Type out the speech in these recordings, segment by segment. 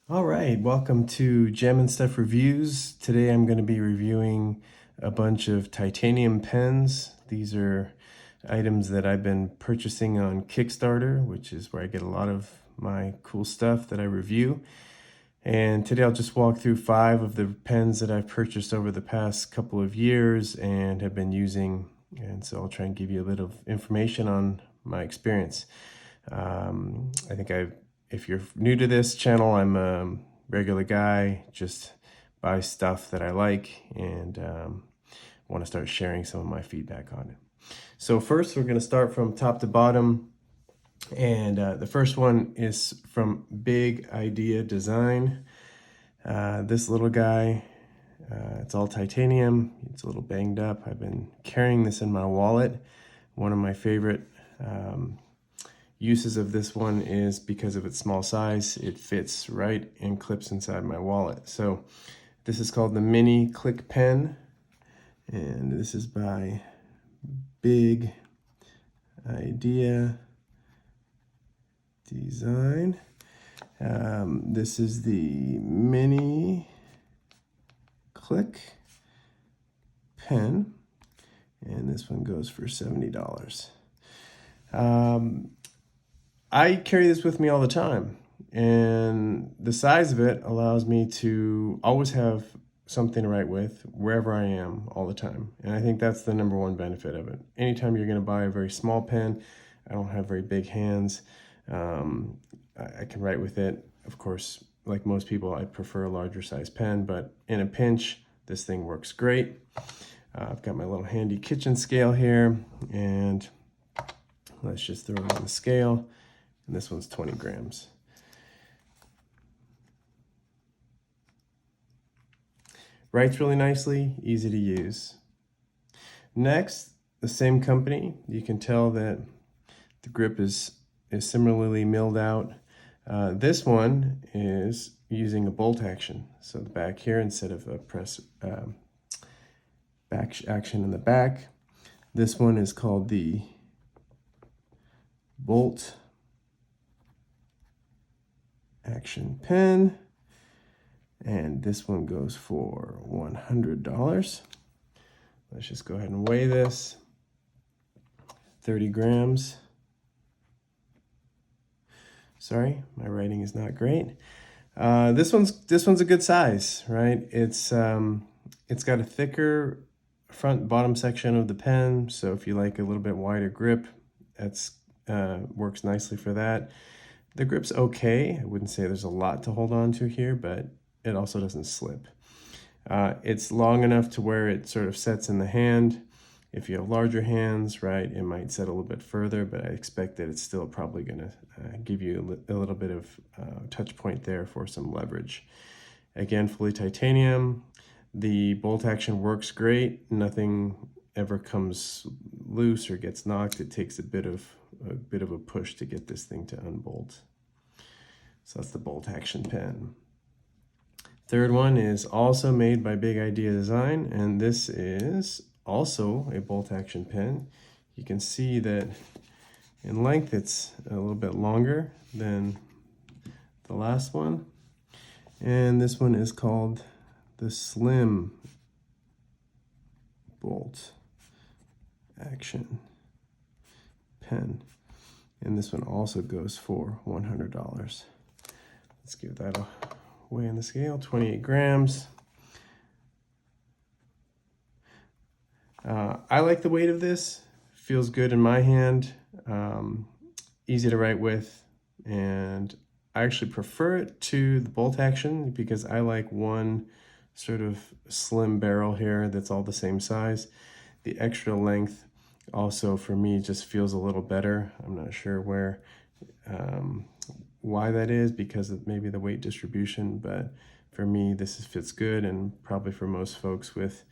All right, welcome to Jammin Stuff Reviews. Today I'm going to be reviewing a bunch of titanium pens. These are items that I've been purchasing on Kickstarter, which is where I get a lot of my cool stuff that I review. And today I'll just walk through 5 of the pens that I've purchased over the past couple of years and have been using. And so I'll try and give you a bit of information on my experience. I think if you're new to this channel, I'm a regular guy, just buy stuff that I like and want to start sharing some of my feedback on it. So first, we're going to start from top to bottom. And the first one is from Big Idea Design. This little guy, it's all titanium. It's a little banged up. I've been carrying this in my wallet. One of my favorite uses of this one is because of its small size. It fits right and clips inside my wallet. So this is called the Mini Click Pen, and this is by Big Idea Design. This is the Mini Click Pen, and this one goes for $70. I carry this with me all the time, and the size of it allows me to always have something to write with wherever I am all the time. And I think that's the number one benefit of it. Anytime you're going to buy a very small pen, I don't have very big hands. I can write with it. Of course, like most people, I prefer a larger size pen, but in a pinch, this thing works great. I've got my little handy kitchen scale here, and let's just throw it on the scale. And this one's 20 grams. Writes really nicely, easy to use. Next, the same company. You can tell that the grip is similarly milled out. This one is using a bolt action. So the back here, instead of a press back action in the back, this one is called the bolt action pen, and this one goes for $100. Let's just go ahead and weigh this. 30 grams. Sorry, my writing is not great. This one's a good size, right? It's got a thicker front and bottom section of the pen, so if you like a little bit wider grip, that's works nicely for that. The grip's okay. I wouldn't say there's a lot to hold on to here, but it also doesn't slip. It's long enough to where it sort of sets in the hand. If you have larger hands, right, it might set a little bit further, but I expect that it's still probably going to give you a little bit of touch point there for some leverage. Again, fully titanium. The bolt action works great. Nothing ever comes loose or gets knocked. It takes a bit of a push to get this thing to unbolt. So that's the bolt action pen. Third one is also made by Big Idea Design, and this is also a bolt action pen. You can see that in length it's a little bit longer than the last one, and this one is called the Slim Bolt Action Pen, and this one also goes for $100. Let's give that a weigh on the scale. 28 grams. I like the weight of this. Feels good in my hand. Easy to write with, and I actually prefer it to the bolt action because I like one sort of slim barrel here that's all the same size. The extra length also for me just feels a little better. I'm not sure why that is, because of maybe the weight distribution, but for me this fits good, and probably for most folks with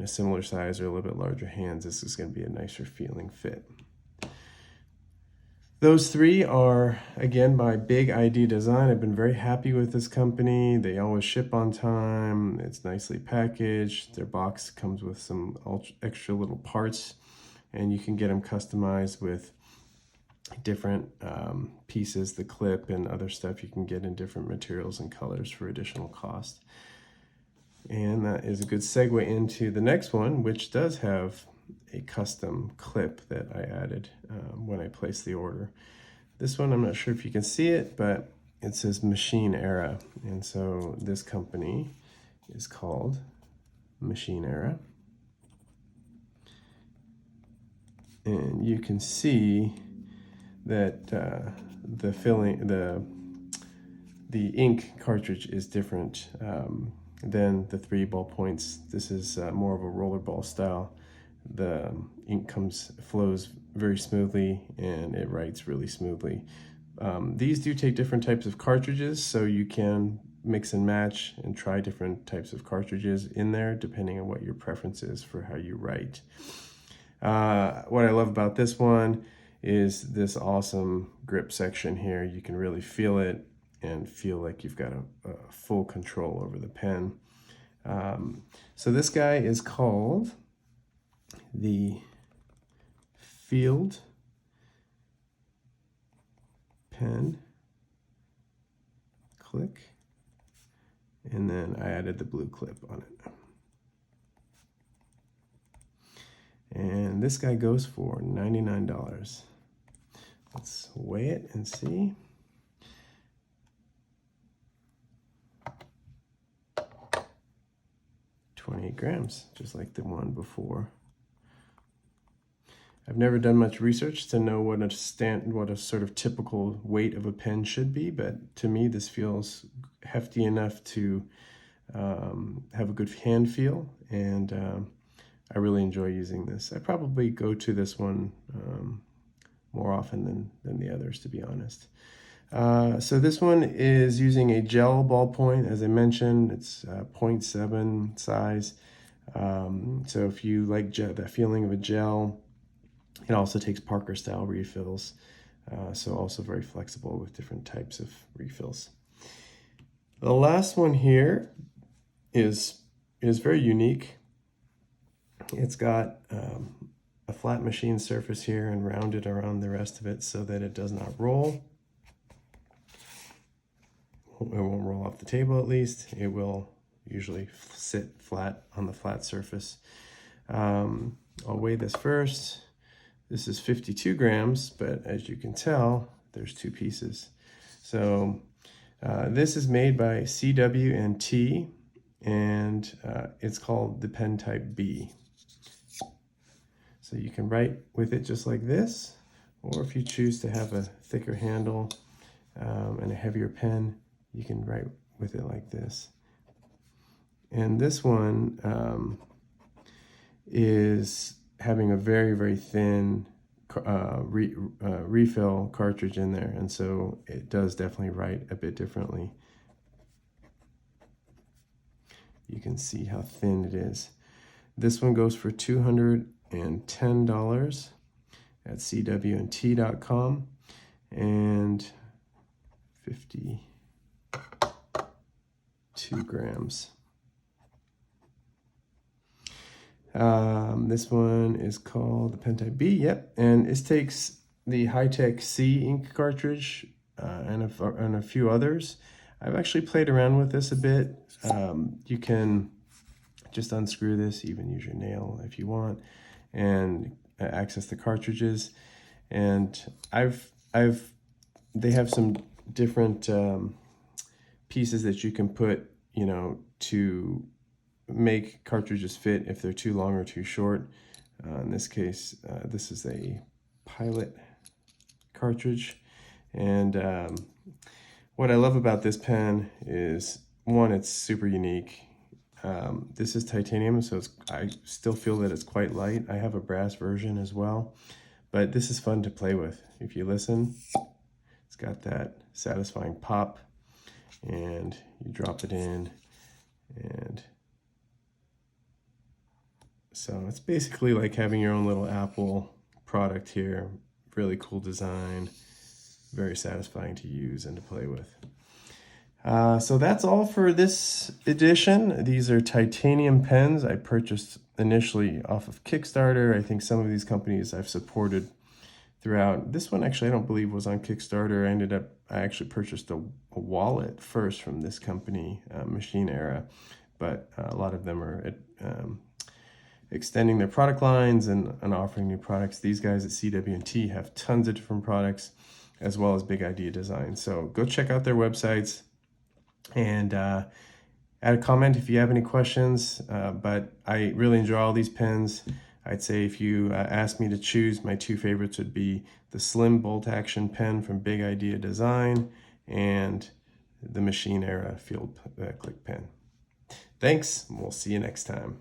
similar size or a little bit larger hands, this is going to be a nicer feeling fit. Those 3 are, again, by Big Idea Design. I've been very happy with this company. They always ship on time. It's nicely packaged. Their box comes with some extra little parts, and you can get them customized with different pieces, the clip and other stuff you can get in different materials and colors for additional cost. And that is a good segue into the next one, which does have a custom clip that I added when I placed the order. This one, I'm not sure if you can see it, but it says Machine Era. And so this company is called Machine Era. And you can see that the filling, the ink cartridge is different than the 3 ballpoints. This is more of a rollerball style. The ink flows very smoothly and it writes really smoothly. These do take different types of cartridges, so you can mix and match and try different types of cartridges in there depending on what your preference is for how you write. What I love about this one is this awesome grip section here. You can really feel it and feel like you've got a full control over the pen. So this guy is called the Field Pen Click, and then I added the blue clip on it. And this guy goes for $99. Let's weigh it and see. $28 grams, just like the one before. I've never done much research to know what a sort of typical weight of a pen should be, but to me this feels hefty enough to have a good hand feel, and I really enjoy using this. I probably go to this one more often than the others, to be honest. So this one is using a gel ballpoint. As I mentioned, it's 0.7 size. So if you like that feeling of a gel, it also takes Parker style refills. So also very flexible with different types of refills. The last one here is very unique. It's got a flat machine surface here and rounded around the rest of it so that it does not roll. It won't roll off the table, at least. It will usually sit flat on the flat surface. I'll weigh this first. This is 52 grams, but as you can tell, there's 2 pieces. So this is made by CW&T, and it's called the pen type B. So you can write with it just like this, or if you choose to have a thicker handle and a heavier pen, you can write with it like this. And this one is having a very, very thin refill cartridge in there, and so it does definitely write a bit differently. You can see how thin it is. This one goes for $210 at cwnt.com, and 52 grams. This one is called the pen type B, yep, and it takes the high-tech C ink cartridge and a few others. I've actually played around with this a bit. You can just unscrew this, even use your nail if you want, and access the cartridges. And they have some different pieces that you can put, to make cartridges fit if they're too long or too short. In this case, this is a Pilot cartridge, and what I love about this pen is, one, it's super unique. This is titanium, so I still feel that it's quite light. I have a brass version as well, but this is fun to play with. If you listen, it's got that satisfying pop, and you drop it in, and so it's basically like having your own little Apple product here. Really cool design, very satisfying to use and to play with. So that's all for this edition. These are titanium pens I purchased initially off of Kickstarter. I think some of these companies I've supported throughout. This one actually I don't believe was on Kickstarter. I actually purchased a wallet first from this company, Machine Era, but a lot of them are extending their product lines and offering new products. These guys at CW&T have tons of different products, as well as Big Idea Design. So go check out their websites and add a comment if you have any questions. But I really enjoy all these pens. I'd say if you asked me to choose, my two favorites would be the Slim Bolt Action pen from Big Idea Design and the Machine Era Field Click pen. Thanks, we'll see you next time.